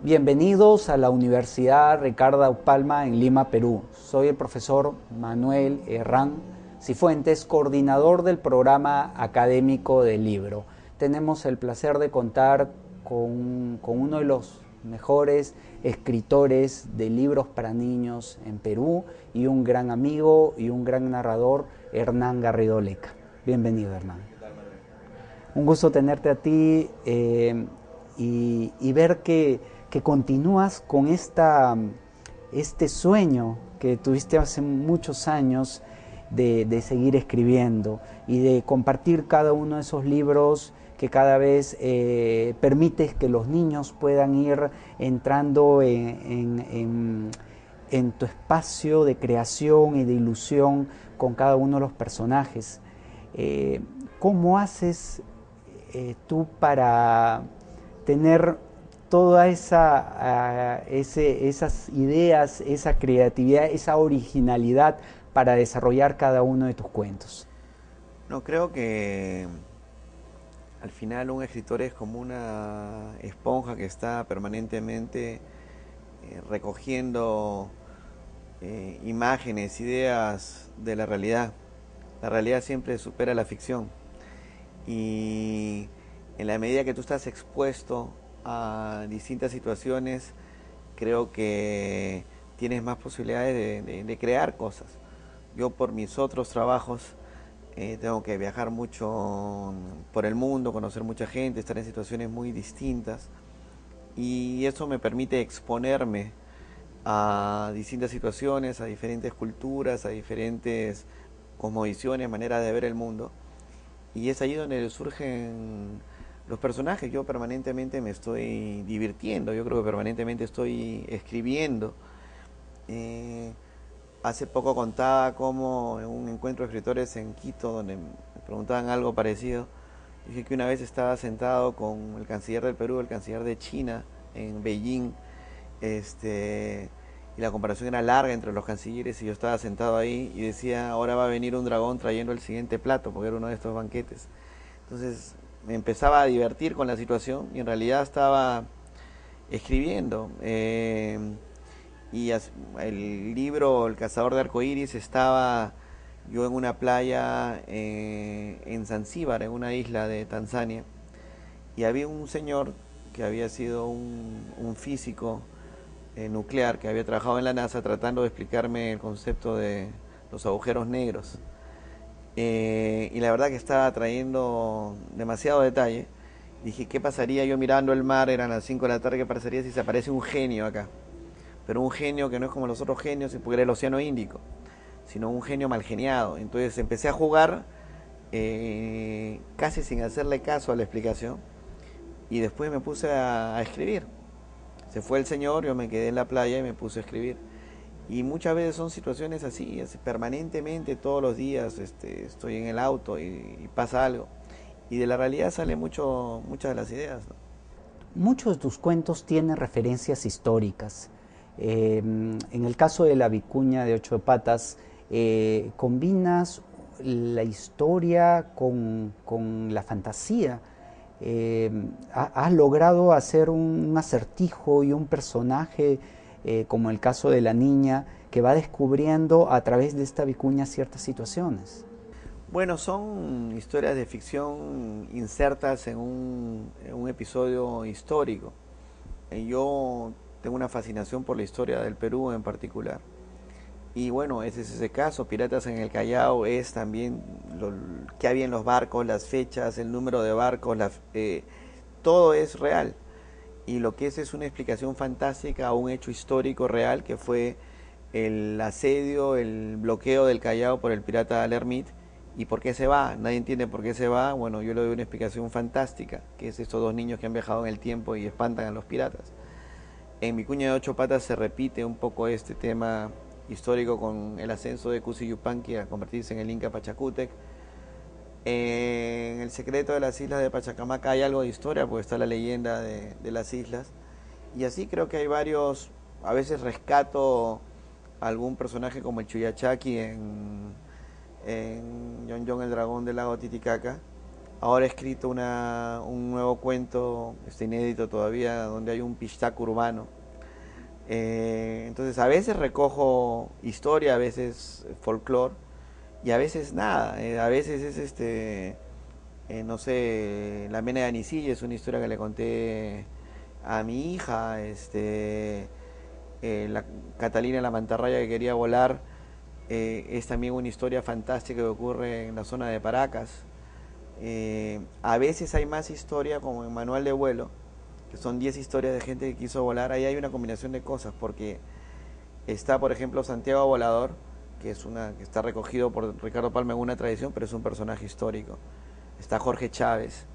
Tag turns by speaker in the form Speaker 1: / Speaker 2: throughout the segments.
Speaker 1: Bienvenidos a la Universidad Ricardo Palma en Lima, Perú. Soy el profesor Manuel Herrán Cifuentes, coordinador del programa académico del libro. Tenemos el placer de contar con uno de los mejores escritores de libros para niños en Perú y un gran amigo y un gran narrador, Hernán Garrido Leca. Bienvenido, Hernán. Un gusto tenerte a ti y ver que continúas con este sueño que tuviste hace muchos años de seguir escribiendo y de compartir cada uno de esos libros que cada vez permites que los niños puedan ir entrando en tu espacio de creación y de ilusión con cada uno de los personajes. ¿Cómo haces tú para tener todas esas ideas, esa creatividad, esa originalidad para desarrollar cada uno de tus cuentos?
Speaker 2: No, creo que al final un escritor es como una esponja que está permanentemente recogiendo imágenes, ideas de la realidad. La realidad siempre supera la ficción y en la medida que tú estás expuesto a distintas situaciones, creo que tienes más posibilidades de crear cosas. Yo por mis otros trabajos tengo que viajar mucho por el mundo, conocer mucha gente, estar en situaciones muy distintas y eso me permite exponerme a distintas situaciones, a diferentes culturas, a diferentes cosmovisiones, maneras de ver el mundo, y es ahí donde surgen los personajes. Yo permanentemente me estoy divirtiendo, yo creo que permanentemente estoy escribiendo. Hace poco contaba como en un encuentro de escritores en Quito, donde me preguntaban algo parecido, dije que una vez estaba sentado con el canciller del Perú, el canciller de China, en Beijing, y la comparación era larga entre los cancilleres y yo estaba sentado ahí y decía, ahora va a venir un dragón trayendo el siguiente plato, porque era uno de estos banquetes. Entonces me empezaba a divertir con la situación y en realidad estaba escribiendo. Y el libro El cazador de arcoíris, estaba yo en una playa en Zanzíbar, en una isla de Tanzania, y había un señor que había sido un físico nuclear que había trabajado en la NASA tratando de explicarme el concepto de los agujeros negros. Y la verdad que estaba trayendo demasiado detalle. Dije, ¿qué pasaría yo mirando el mar? Eran las 5 de la tarde, ¿qué pasaría si se aparece un genio acá? Pero un genio que no es como los otros genios, porque era el Océano Índico, sino un genio mal geniado. Entonces empecé a jugar casi sin hacerle caso a la explicación y después me puse a escribir. Se fue el señor, yo me quedé en la playa y me puse a escribir. Y muchas veces son situaciones así, permanentemente, todos los días estoy en el auto y pasa algo. Y de la realidad salen muchas de las ideas, ¿no?
Speaker 1: Muchos de tus cuentos tienen referencias históricas. En el caso de La Vicuña de Ocho Patas, combinas la historia con la fantasía. Has logrado hacer un acertijo y un personaje, como el caso de la niña, que va descubriendo a través de esta vicuña ciertas situaciones.
Speaker 2: Bueno, son historias de ficción insertas en un episodio histórico. Yo tengo una fascinación por la historia del Perú en particular. Y bueno, ese es ese caso. Piratas en el Callao es también qué había en los barcos, las fechas, el número de barcos, todo es real. Y lo que es una explicación fantástica a un hecho histórico real, que fue el asedio, el bloqueo del Callao por el pirata Lermit. ¿Y por qué se va? Nadie entiende por qué se va. Bueno, yo le doy una explicación fantástica, que es estos dos niños que han viajado en el tiempo y espantan a los piratas. En Vicuña de Ocho Patas se repite un poco este tema histórico con el ascenso de Cusi Yupanqui a convertirse en el Inca Pachacútec. En El secreto de las islas de Pachacamac hay algo de historia, porque está la leyenda de las islas. Y así creo que hay varios, a veces rescato algún personaje como el Chuyachaki en Yon Yon el dragón del lago Titicaca. Ahora he escrito un nuevo cuento, inédito todavía, donde hay un pistaco urbano. Entonces a veces recojo historia, a veces folclore y a veces nada. A veces es no sé, La Mena de Anicilla es una historia que le conté a mi hija, la Catalina la mantarraya que quería volar, es también una historia fantástica que ocurre en la zona de Paracas. A veces hay más historia como en Manual de Vuelo, que son 10 historias de gente que quiso volar. Ahí hay una combinación de cosas, porque está, por ejemplo, Santiago Volador, que está recogido por Ricardo Palma en una tradición, pero es un personaje histórico. Está Jorge Chávez,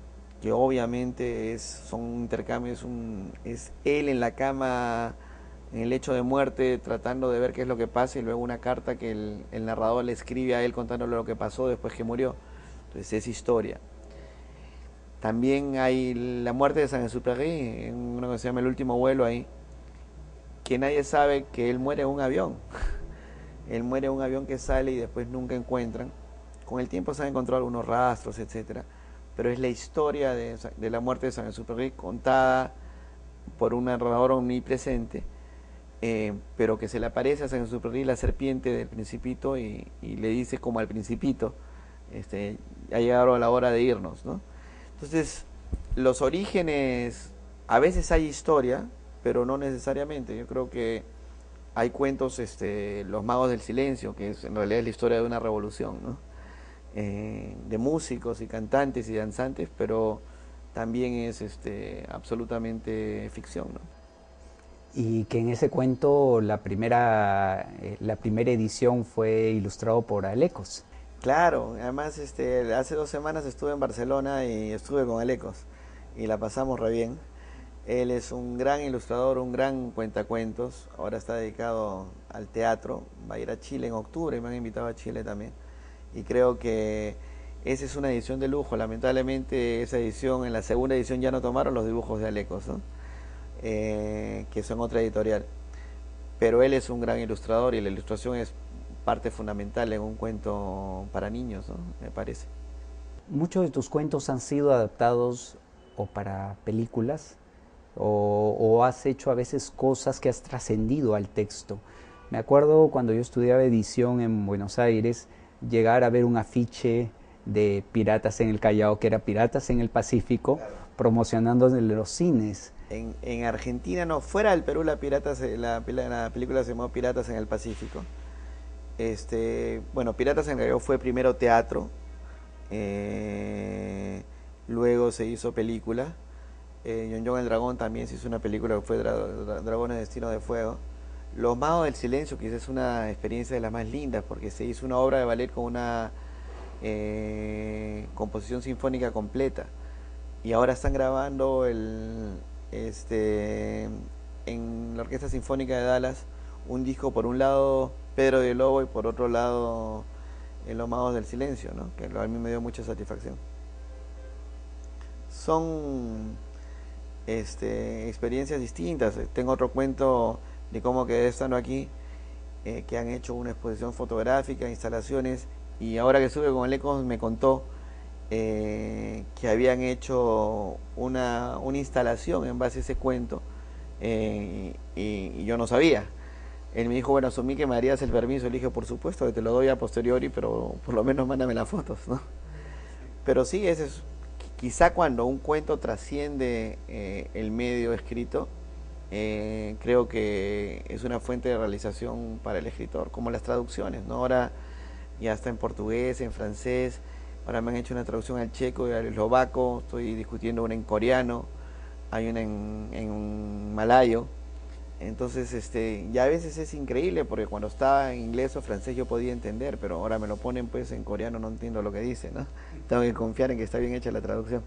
Speaker 2: que obviamente son intercambios, es él en la cama, en el lecho de muerte, tratando de ver qué es lo que pasa, y luego una carta que el narrador le escribe a él contándole lo que pasó después que murió. Entonces es historia. También hay la muerte de Saint-Exupéry, en una que se llama El último vuelo ahí, que nadie sabe que él muere en un avión. Él muere en un avión que sale y después nunca encuentran. Con el tiempo se han encontrado algunos rastros, etcétera, pero es la historia de la muerte de Saint-Exupéry contada por un narrador omnipresente, pero que se le aparece a Saint-Exupéry la serpiente del Principito y le dice como al Principito, ha llegado la hora de irnos, ¿no? Entonces, los orígenes, a veces hay historia, pero no necesariamente. Yo creo que hay cuentos, Los Magos del Silencio, que en realidad es la historia de una revolución, ¿no? De músicos y cantantes y danzantes, pero también es absolutamente ficción, ¿no?
Speaker 1: Y que en ese cuento la primera edición fue ilustrado por Alecos.
Speaker 2: Claro, además hace 2 semanas estuve en Barcelona y estuve con Alecos y la pasamos re bien. Él es un gran ilustrador, un gran cuentacuentos, ahora está dedicado al teatro, va a ir a Chile en octubre, me han invitado a Chile también, y creo que esa es una edición de lujo. Lamentablemente esa edición, en la segunda edición ya no tomaron los dibujos de Alecos, ¿no? Que son otra editorial, pero él es un gran ilustrador y la ilustración es parte fundamental en un cuento para niños, ¿no? Me parece.
Speaker 1: Muchos de tus cuentos han sido adaptados o para películas o has hecho a veces cosas que has trascendido al texto. Me acuerdo cuando yo estudiaba edición en Buenos Aires, llegar a ver un afiche de Piratas en el Callao, que era Piratas en el Pacífico, claro, promocionando los cines.
Speaker 2: En Argentina, no, fuera del Perú, la película se llamó Piratas en el Pacífico. Bueno, Piratas en el Callao fue primero teatro, luego se hizo película. Yon Yon el dragón también se hizo una película que fue Dragones de Destino de Fuego. Los Magos del Silencio, que es una experiencia de las más lindas, porque se hizo una obra de ballet con una composición sinfónica completa, y ahora están grabando en la Orquesta Sinfónica de Dallas un disco, por un lado Pedro de Lobo y por otro lado Los Magos del Silencio, ¿no? Que a mí me dio mucha satisfacción. Son experiencias distintas. Tengo otro cuento de cómo quedé estando aquí, que han hecho una exposición fotográfica, instalaciones, y ahora que estuve con el Ecos me contó que habían hecho una instalación en base a ese cuento, y yo no sabía. Él me dijo, bueno, asumí que me darías el permiso. Le dije, por supuesto, que te lo doy a posteriori, pero por lo menos mándame las fotos, ¿no? Pero sí, ese es, quizá cuando un cuento trasciende el medio escrito, creo que es una fuente de realización para el escritor, como las traducciones, ¿no? Ahora ya está en portugués, en francés, ahora me han hecho una traducción al checo y al eslovaco, estoy discutiendo una en coreano, hay una en malayo. Entonces, ya a veces es increíble, porque cuando estaba en inglés o francés yo podía entender, pero ahora me lo ponen pues en coreano, no entiendo lo que dice, ¿no? Tengo que confiar en que está bien hecha la traducción.